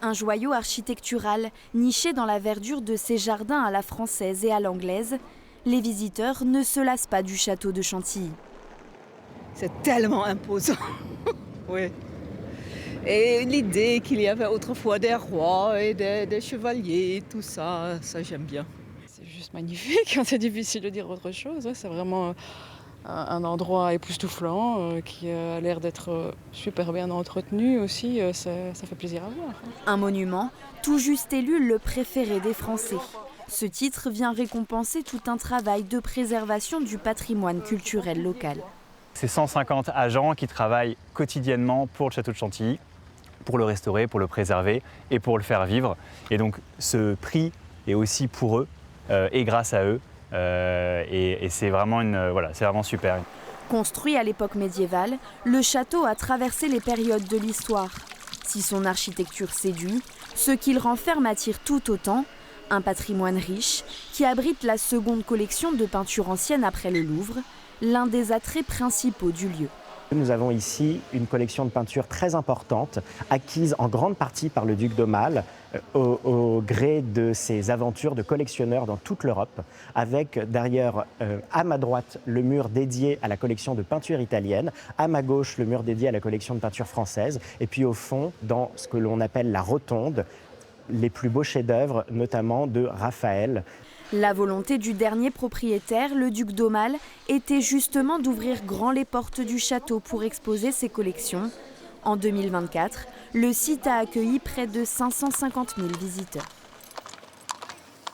Un joyau architectural niché dans la verdure de ces jardins à la française et à l'anglaise, les visiteurs ne se lassent pas du château de Chantilly. C'est tellement imposant. Oui. Et l'idée qu'il y avait autrefois des rois et des chevaliers, tout ça, ça j'aime bien. C'est juste magnifique, c'est difficile de dire autre chose. Ouais, c'est vraiment un endroit époustouflant qui a l'air d'être super bien entretenu aussi. Ça fait plaisir à voir. Un monument tout juste élu le préféré des Français. Ce titre vient récompenser tout un travail de préservation du patrimoine culturel local. C'est 150 agents qui travaillent quotidiennement pour le château de Chantilly, pour le restaurer, pour le préserver et pour le faire vivre. Et donc ce prix est aussi pour eux et grâce à eux. Et c'est vraiment, c'est vraiment super. Construit à l'époque médiévale, le château a traversé les périodes de l'histoire. Si son architecture séduit, ce qu'il renferme attire tout autant. Un patrimoine riche qui abrite la seconde collection de peintures anciennes après le Louvre, l'un des attraits principaux du lieu. Nous avons ici une collection de peintures très importante, acquise en grande partie par le duc d'Aumale au gré de ses aventures de collectionneur dans toute l'Europe, avec derrière, à ma droite, le mur dédié à la collection de peintures italiennes, à ma gauche, le mur dédié à la collection de peintures françaises, et puis au fond, dans ce que l'on appelle la rotonde, les plus beaux chefs-d'œuvre, notamment de Raphaël. La volonté du dernier propriétaire, le duc d'Aumale, était justement d'ouvrir grand les portes du château pour exposer ses collections. En 2024, le site a accueilli près de 550 000 visiteurs.